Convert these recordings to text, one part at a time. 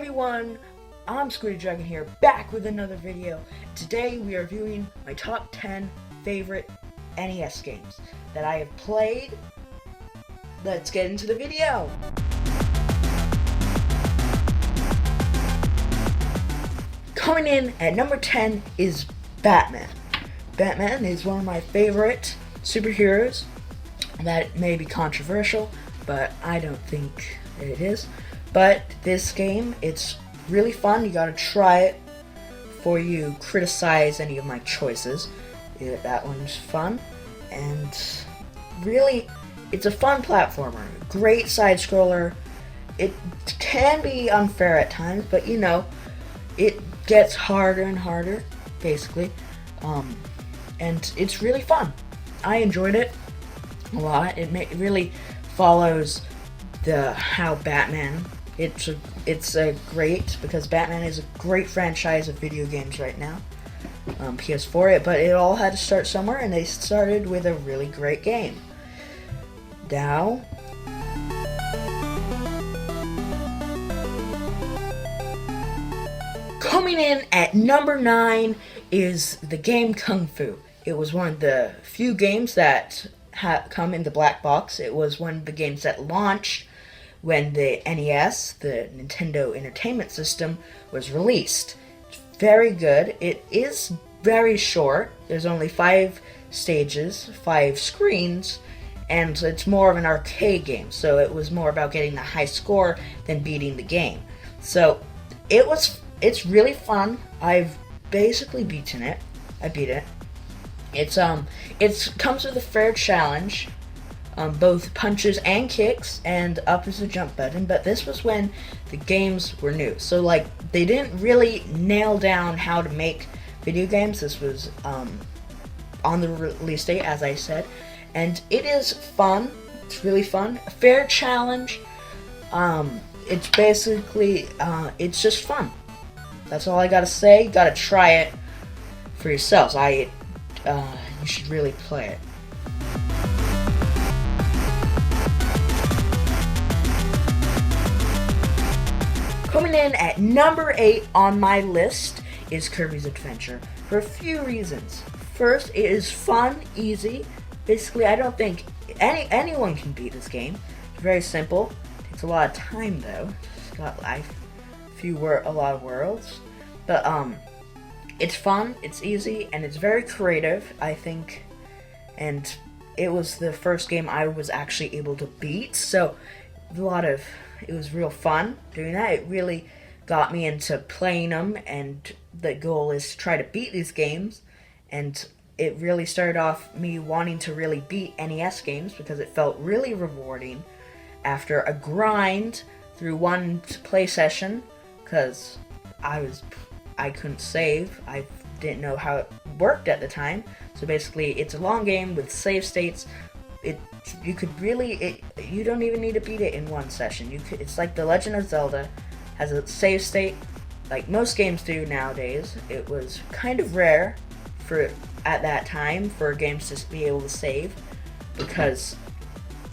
everyone, I'm Squiddy Dragon here, back with another video. Today we are reviewing my top 10 favorite NES games that I have played. Let's get into the video. Coming in at number 10 is Batman. Batman is one of my favorite superheroes. That may be controversial, but I don't think it is. But this game, it's really fun. You gotta try it before you criticize any of my choices. Yeah, that one's fun. And really, it's a fun platformer. Great side scroller. It can be unfair at times, but you know, it gets harder and harder, basically. And it's really fun. I enjoyed it a lot. It really follows how Batman. It's a great, because Batman is a great franchise of video games right now. PS4, but it all had to start somewhere, and they started with a really great game. Now, coming in at number 9 is the game Kung Fu. It was one of the few games that come in the black box. It was one of the games that launched when the NES, the Nintendo Entertainment System, was released. It's very good. It is very short. There's only 5 stages, 5 screens, and it's more of an arcade game. So it was more about getting a high score than beating the game. So it's really fun. I've basically beaten it. I beat it. It comes with a fair challenge. Both punches and kicks, and up is the jump button, but this was when the games were new. So, like, they didn't really nail down how to make video games. This was on the release date, as I said, and it is fun. It's really fun. A fair challenge. It's basically, it's just fun. That's all I gotta say. You gotta try it for yourselves. You should really play it. Coming in at number 8 on my list is Kirbys Adventure, for a few reasons. First, it is fun, easy. Basically, I don't think anyone can beat this game. It's very simple. It takes a lot of time though. It's got a lot of worlds, but it's fun, it's easy, and it's very creative, I think. And it was the first game I was actually able to beat, so it was real fun doing that. It really got me into playing them, and the goal is to try to beat these games. And it really started off me wanting to really beat NES games, because it felt really rewarding after a grind through one play session, because I couldn't save. I didn't know how it worked at the time. So basically, it's a long game with save states. You don't even need to beat it in one session. It's like The Legend of Zelda has a save state, like most games do nowadays. It was kind of rare at that time for games to be able to save, because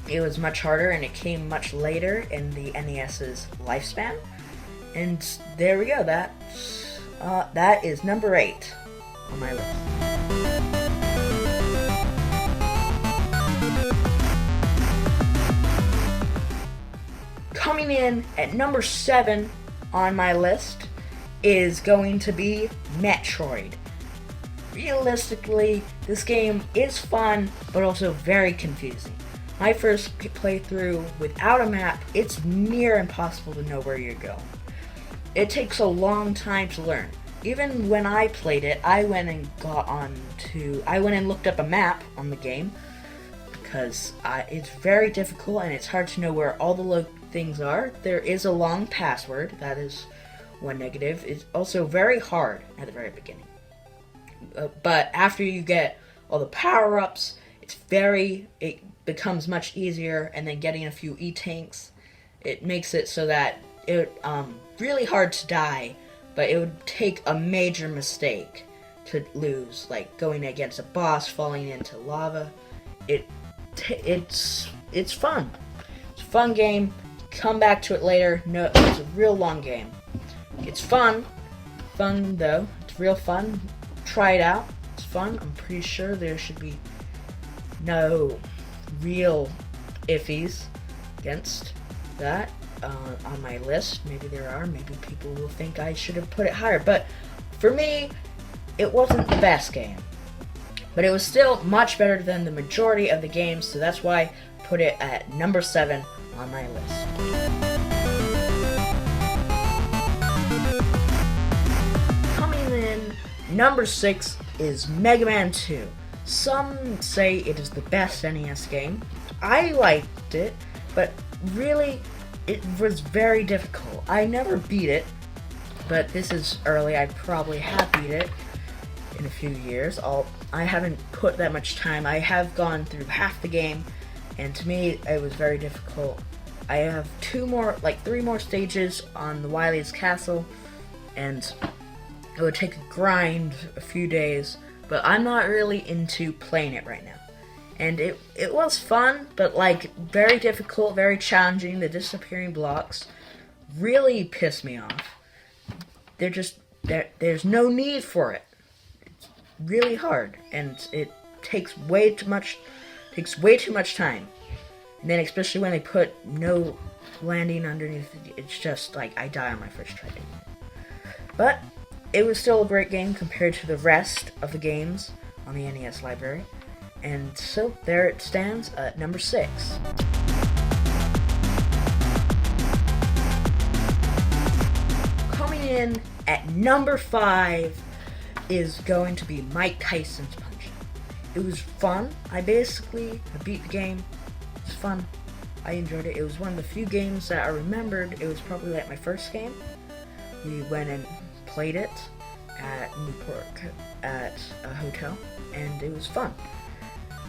it was much harder and it came much later in the NES's lifespan. And there we go. That is number 8 on my list. Coming in at number 7 on my list is going to be Metroid. Realistically, this game is fun, but also very confusing. My first playthrough without a map, it's near impossible to know where you're going. It takes a long time to learn. Even when I played it, I went and looked up a map on the game, because it's very difficult and it's hard to know where all the things are. There is a long password. That is one negative. It's also very hard at the very beginning. But after you get all the power-ups, it becomes much easier, and then getting a few E-tanks, it makes it so that it really hard to die, but it would take a major mistake to lose, like going against a boss, falling into lava. It's fun. It's a fun game. Come back to it later. No, it's a real long game. It's fun. Fun, though. It's real fun. Try it out. It's fun. I'm pretty sure there should be no real iffies against that on my list. Maybe there are. Maybe people will think I should have put it higher. But for me, it wasn't the best game. But it was still much better than the majority of the games, so that's why I put it at number 7 on my list. Coming in, number 6 is Mega Man 2. Some say it is the best NES game. I liked it, but really, it was very difficult. I never beat it, but this is early. I probably have beat it in a few years. I haven't put that much time. I have gone through half the game, and to me, it was very difficult. I have 3 more stages on the Wily's Castle, and it would take a grind a few days, but I'm not really into playing it right now. And it was fun, but like very difficult, very challenging. The disappearing blocks really pissed me off. There's no need for it. It's really hard, and it takes way too much time. And then especially when they put no landing underneath, it's just like I die on my first try. But it was still a great game compared to the rest of the games on the NES library. And so there it stands at number 6. Coming in at number 5 is going to be Mike Tyson's Punch. It was fun. I beat the game. It was fun. I enjoyed it. It was one of the few games that I remembered. It was probably like my first game. We went and played it at Newport at a hotel, and it was fun.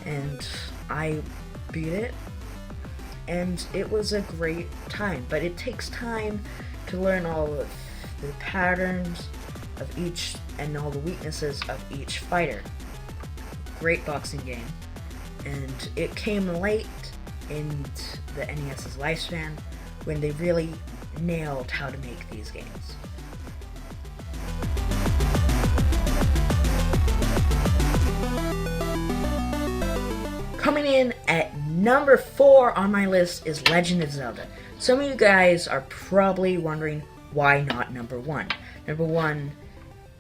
And I beat it, and it was a great time. But it takes time to learn all of the patterns of each and all the weaknesses of each fighter. Great boxing game, and it came late in the NES's lifespan when they really nailed how to make these games. Coming in at number 4 on my list is Legend of Zelda. Some of you guys are probably wondering why not number 1. Number 1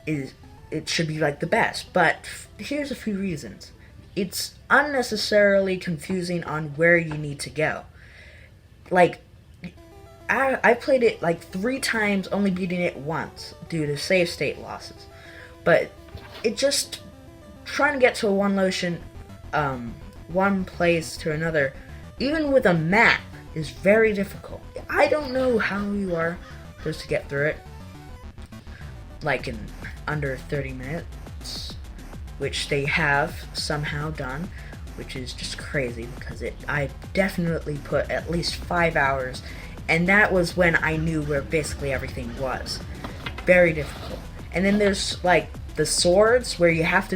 it should be like the best, but here's a few reasons. It's unnecessarily confusing on where you need to go. Like, I played it like 3 times, only beating it once due to save state losses. But it just trying to get to one place to another, even with a map, is very difficult. I don't know how you are supposed to get through it like in under 30 minutes, which they have somehow done, which is just crazy because I definitely put at least 5 hours, and that was when I knew where basically everything was. Very difficult. And then there's like the swords where you have to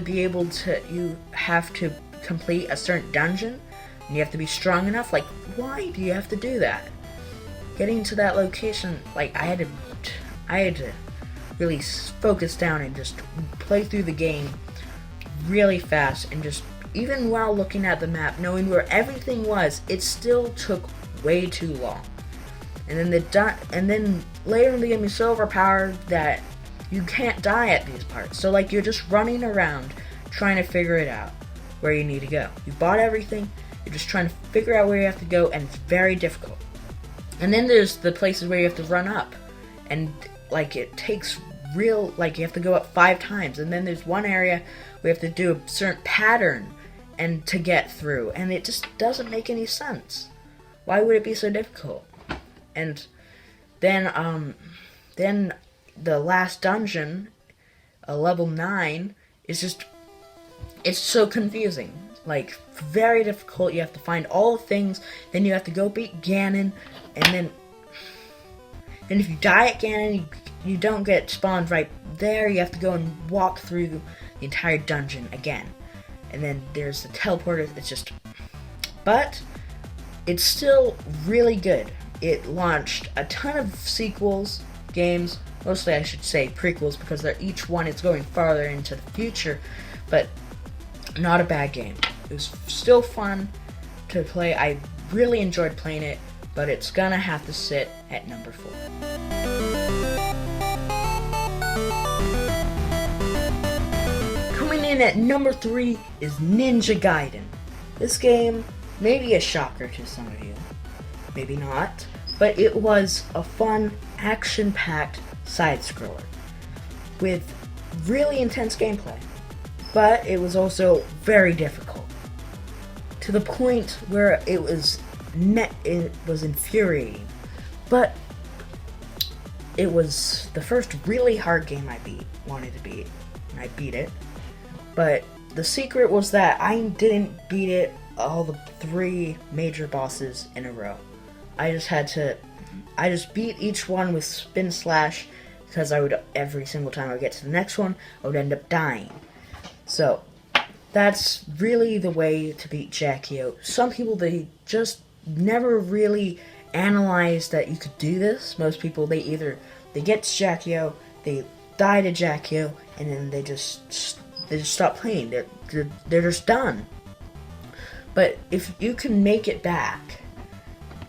complete a certain dungeon, and you have to be strong enough. Like, why do you have to do that? Getting to that location, like I had to really focus down and just play through the game really fast, and just even while looking at the map, knowing where everything was, it still took way too long. And then later in the game, you're so overpowered that you can't die at these parts. So like you're just running around trying to figure it out where you need to go. You bought everything, you're just trying to figure out where you have to go, and it's very difficult. And then there's the places where you have to run up, and like it takes you have to go up 5 times, and then there's one area where you have to do a certain pattern and to get through, and it just doesn't make any sense. Why would it be so difficult? And then the last dungeon, level 9, is just, it's so confusing. Like, very difficult. You have to find all the things, then you have to go beat Ganon, and then if you die at Ganon, you don't get spawned right there. You have to go and walk through the entire dungeon again. And then there's the teleporter. But it's still really good. It launched a ton of games, Mostly I should say prequels, because each one is going farther into the future, but not a bad game. It was still fun to play. I really enjoyed playing it, but it's gonna have to sit at number 4. Coming in at number 3 is Ninja Gaiden. This game may be a shocker to some of you, maybe not, but it was a fun, action-packed side-scroller with really intense gameplay, but it was also very difficult, to the point where it was infuriating. But it was the first really hard game I wanted to beat, and I beat it. But the secret was that I didn't beat it all the 3 major bosses in a row. I just beat each one with spin slash, because every single time I would get to the next one, I would end up dying. So that's really the way to beat Jackie-O. Some people, they just never really analyzed that you could do this. Most people, they get to Jackie-O, they die to Jackie-O, and then they just stop playing. They're just done. But if you can make it back,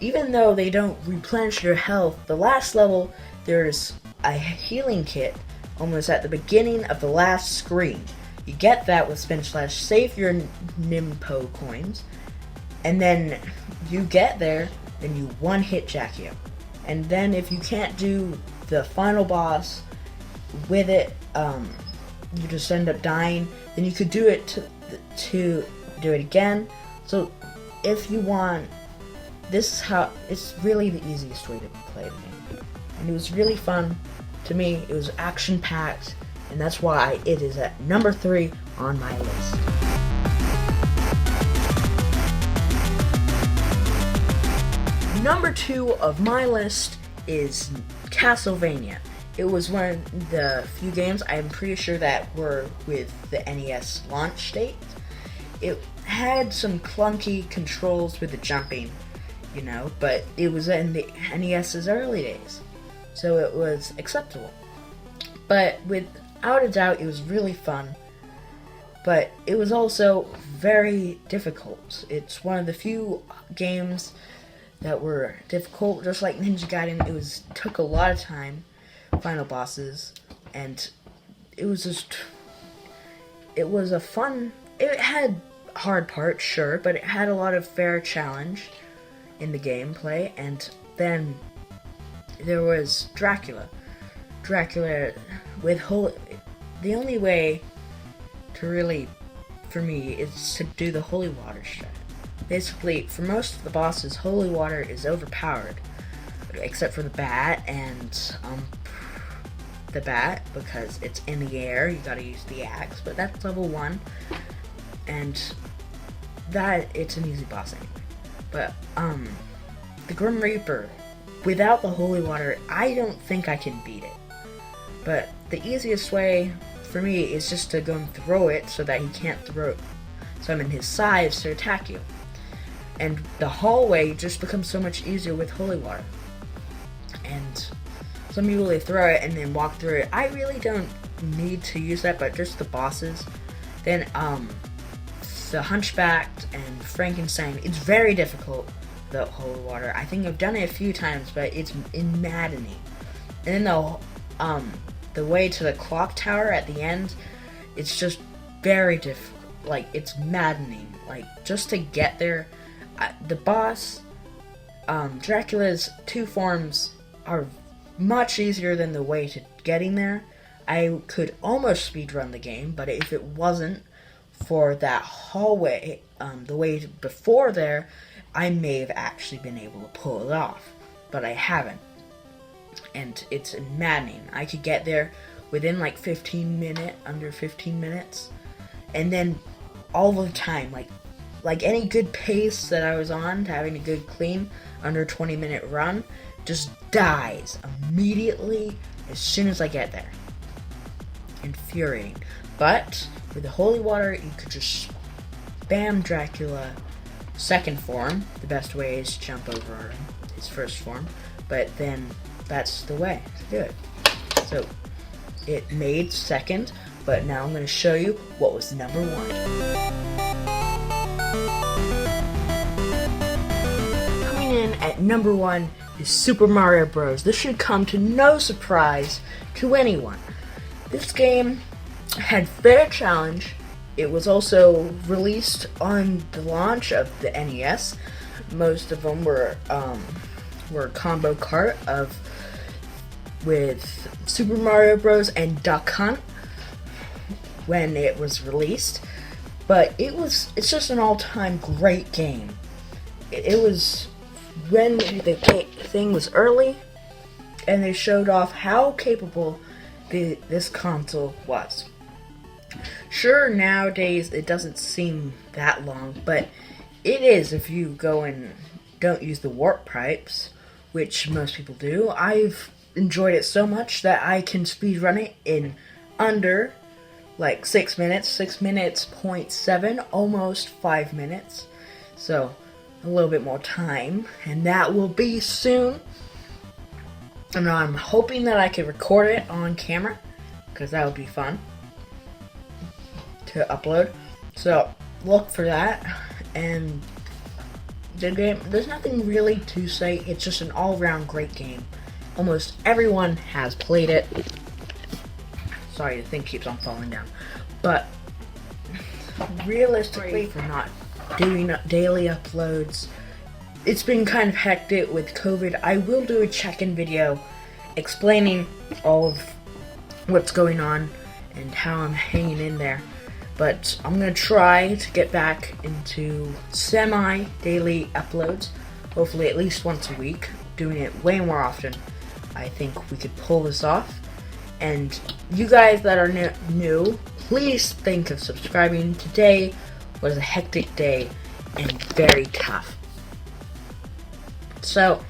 even though they don't replenish your health, the last level, there's a healing kit almost at the beginning of the last screen. You get that with spin slash, save your Nimpo coins, and then you get there, and you one-hit Jackie-O. And then if you can't do the final boss with it, you just end up dying, then you could do it to do it again. So if you want, it's really the easiest way to play the game. And it was really fun. To me, it was action-packed, and that's why it is at number 3 on my list. Number 2 of my list is Castlevania. It was one of the few games, I'm pretty sure, that were with the NES launch date. It had some clunky controls with the jumping, but it was in the NES's early days, so it was acceptable. But without a doubt, it was really fun, but it was also very difficult. It's one of the few games that were difficult, just like Ninja Gaiden. It took a lot of time, final bosses, and it was a fun, it had hard parts, sure, but it had a lot of fair challenge in the gameplay. And then there was Dracula with the only way to really, for me, is to do the holy water strat. Basically, for most of the bosses, holy water is overpowered, except for the bat, and the bat, because it's in the air, you gotta use the axe, but that's level 1, and it's an easy boss anyway. But the Grim Reaper, without the holy water, I don't think I can beat it. But the easiest way for me is just to go and throw it so that he can't summon his sides to attack you. And the hallway just becomes so much easier with holy water. And some people, they throw it and then walk through it. I really don't need to use that, but just the bosses. Then the Hunchback and Frankenstein, it's very difficult without holy water. I think I've done it a few times, but it's maddening. And then the way to the clock tower at the end, it's just very difficult. Like, it's maddening. Like, just to get there, the boss, Dracula's 2 forms are much easier than the way to getting there. I could almost speedrun the game, but if it wasn't for that hallway, the way before there, I may have actually been able to pull it off, but I haven't. And it's maddening. I could get there within like under 15 minutes, and then all the time, like any good pace that I was on, to having a good clean under 20-minute run, just dies immediately as soon as I get there. Infuriating. But with the holy water, you could just spam Dracula second form. The best way is to jump over his first form, but then that's the way to do it. So it made second, but now I'm going to show you what was number 1. Coming in at number 1 is Super Mario Bros. This should come to no surprise to anyone. This game had fair challenge. It was also released on the launch of the NES. Most of them were combo cart with Super Mario Bros. And Duck Hunt when it was released. But it's just an all-time great game. It was when the thing was early, and they showed off how capable this console was. Sure, nowadays it doesn't seem that long, but it is if you go and don't use the warp pipes, which most people do. I've enjoyed it so much that I can speedrun it in under like 6 minutes, 6 minutes, 0.7, almost 5 minutes. So a little bit more time, and that will be soon. And I'm hoping that I can record it on camera, because that would be fun to upload. So look for that. And the game, there's nothing really to say. It's just an all-around great game. Almost everyone has played it. Sorry, the thing keeps on falling down. But realistically, for not doing daily uploads, it's been kind of hectic with COVID. I will do a check-in video explaining all of what's going on and how I'm hanging in there. But I'm going to try to get back into semi-daily uploads, hopefully at least once a week, doing it way more often. I think we could pull this off. And you guys that are new, please think of subscribing. Today was a hectic day and very tough. So,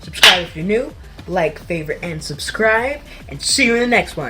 subscribe if you're new, like, favorite, and subscribe, and see you in the next one.